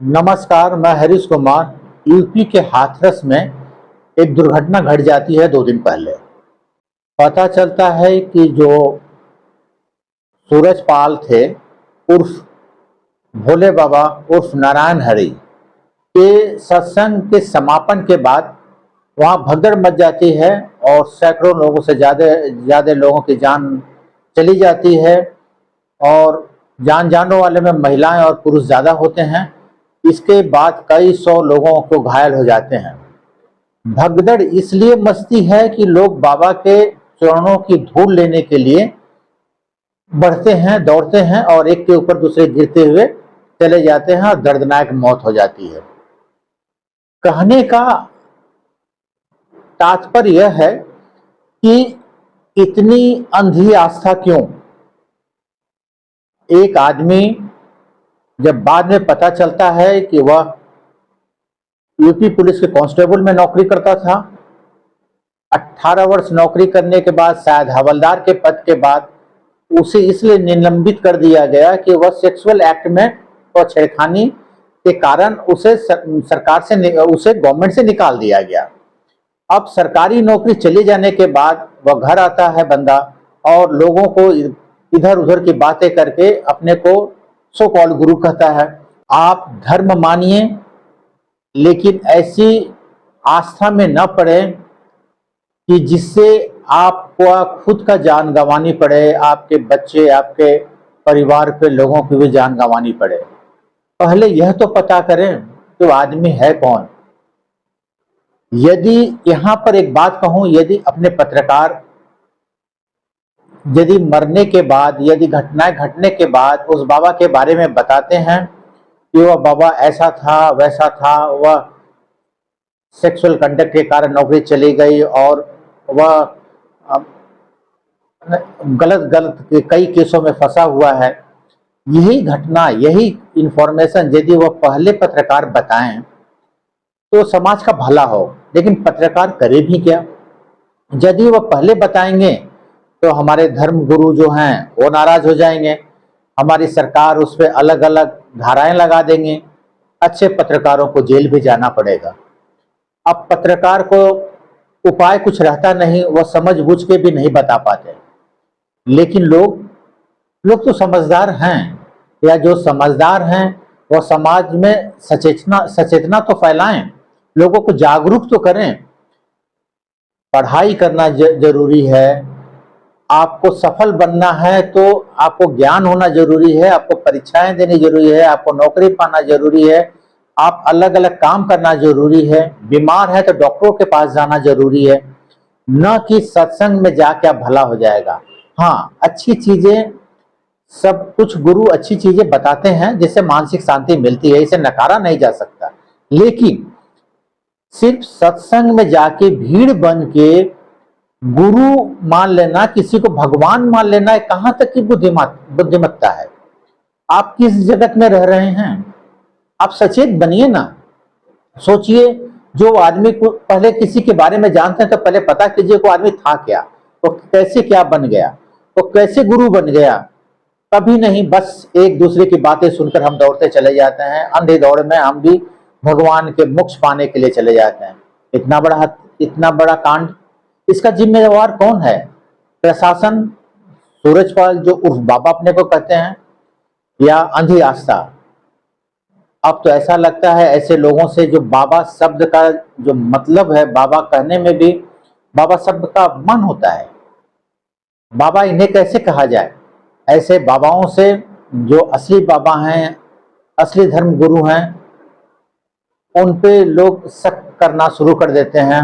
नमस्कार, मैं हरीश कुमार। यूपी के हाथरस में एक दुर्घटना घट जाती है 2 दिन पहले। पता चलता है कि जो सूरज पाल थे उर्फ भोले बाबा उर्फ नारायण हरि के सत्संग के समापन के बाद वहाँ भगदड़ मच जाती है और सैकड़ों लोगों से ज़्यादा ज़्यादा लोगों की जान चली जाती है और जान जाने वाले में महिलाएं और पुरुष ज़्यादा होते हैं। इसके बाद कई सौ लोगों को घायल हो जाते हैं। भगदड़ इसलिए मचती है कि लोग बाबा के चरणों की धूल लेने के लिए बढ़ते हैं, दौड़ते हैं और एक के ऊपर दूसरे गिरते हुए चले जाते हैं और दर्दनाक मौत हो जाती है। कहने का तात्पर्य यह है कि इतनी अंधी आस्था क्यों? एक आदमी जब बाद में पता चलता है कि वह यूपी पुलिस के कांस्टेबल में नौकरी करता था, 18 वर्ष नौकरी करने के बाद शायद हवलदार के पद के बाद उसे इसलिए निलंबित कर दिया गया कि वह सेक्सुअल एक्ट में और छेड़खानी के कारण उसे सरकार से उसे गवर्नमेंट से निकाल दिया गया। अब सरकारी नौकरी चले जाने के बाद वह घर आता है बंदा और लोगों को इधर उधर की बातें करके अपने को सो कॉल्ड गुरु कहता है। आप धर्म मानिए, लेकिन ऐसी आस्था में न पड़े कि जिससे आपको खुद का जान गंवानी पड़े, आपके बच्चे, आपके परिवार के लोगों की भी जान गंवानी पड़े। पहले यह तो पता करें कि वो आदमी है कौन। यदि यहाँ पर एक बात कहूँ, यदि अपने पत्रकार यदि मरने के बाद, यदि घटनाएं घटने के बाद उस बाबा के बारे में बताते हैं कि वह बाबा ऐसा था, वैसा था, वह सेक्सुअल कंडक्ट के कारण नौकरी चली गई और वह गलत गलत कई केसों में फंसा हुआ है, यही घटना, यही इंफॉर्मेशन यदि वह पहले पत्रकार बताएं तो समाज का भला हो। लेकिन पत्रकार करे भी क्या? यदि वह पहले बताएंगे तो हमारे धर्म गुरु जो हैं वो नाराज हो जाएंगे, हमारी सरकार उस पर अलग अलग धाराएं लगा देंगे, अच्छे पत्रकारों को जेल भी जाना पड़ेगा। अब पत्रकार को उपाय कुछ रहता नहीं, वह समझ बूझ के भी नहीं बता पाते। लेकिन लोग लोग तो समझदार हैं, या जो समझदार हैं वह समाज में सचेतना सचेतना तो फैलाएं, लोगों को जागरूक तो करें। पढ़ाई करना जरूरी है। आपको सफल बनना है तो आपको ज्ञान होना जरूरी है, आपको परीक्षाएं देनी जरूरी है, आपको नौकरी पाना जरूरी है, आप अलग अलग काम करना जरूरी है, बीमार है तो डॉक्टरों के पास जाना जरूरी है, न कि सत्संग में जाके आप भला हो जाएगा। हाँ, अच्छी चीजें, सब कुछ गुरु अच्छी चीजें बताते हैं जिससे मानसिक शांति मिलती है, इसे नकारा नहीं जा सकता। लेकिन सिर्फ सत्संग में जाके भीड़ बन के गुरु मान लेना, किसी को भगवान मान लेना, कहां तक की बुद्धिमत्ता है? आप किस जगत में रह रहे हैं? आप सचेत बनिए ना। सोचिए, जो आदमी को पहले किसी के बारे में जानते हैं तो पहले पता कीजिए वो आदमी था क्या, वो कैसे क्या बन गया, वो कैसे गुरु बन गया। कभी नहीं, बस एक दूसरे की बातें सुनकर हम दौड़ते चले जाते हैं, अंधे दौड़ में हम भी भगवान के मोक्ष पाने के लिए चले जाते हैं। इतना बड़ा कांड, इसका जिम्मेवार कौन है? प्रशासन, सूरजपाल जो उर्फ बाबा अपने को कहते हैं, या अंधी आस्था? अब तो ऐसा लगता है ऐसे लोगों से, जो बाबा शब्द का जो मतलब है, बाबा कहने में भी बाबा शब्द का अपमान होता है। बाबा इन्हें कैसे कहा जाए? ऐसे बाबाओं से, जो असली बाबा हैं, असली धर्म गुरु हैं, उन पे लोग शक करना शुरू कर देते हैं।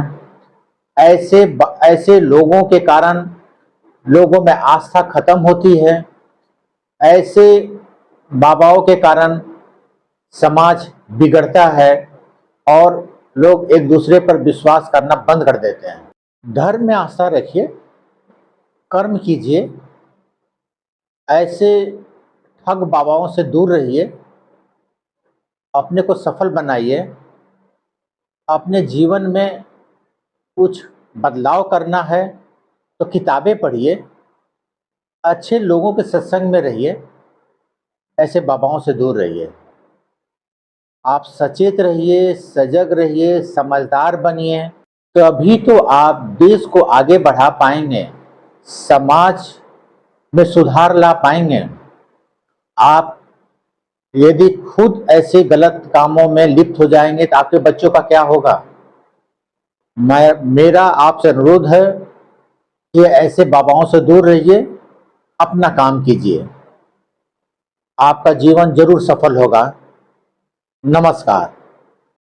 ऐसे लोगों के कारण लोगों में आस्था खत्म होती है। ऐसे बाबाओं के कारण समाज बिगड़ता है और लोग एक दूसरे पर विश्वास करना बंद कर देते हैं। धर्म में आस्था रखिए, कर्म कीजिए, ऐसे ठग बाबाओं से दूर रहिए, अपने को सफल बनाइए। अपने जीवन में कुछ बदलाव करना है तो किताबें पढ़िए, अच्छे लोगों के सत्संग में रहिए, ऐसे बाबाओं से दूर रहिए। आप सचेत रहिए, सजग रहिए, समझदार बनिए, तभी तो आप देश को आगे बढ़ा पाएंगे, समाज में सुधार ला पाएंगे। आप यदि खुद ऐसे गलत कामों में लिप्त हो जाएंगे तो आपके बच्चों का क्या होगा। मेरा आपसे अनुरोध है कि ऐसे बाबाओं से दूर रहिए, अपना काम कीजिए, आपका जीवन जरूर सफल होगा। नमस्कार।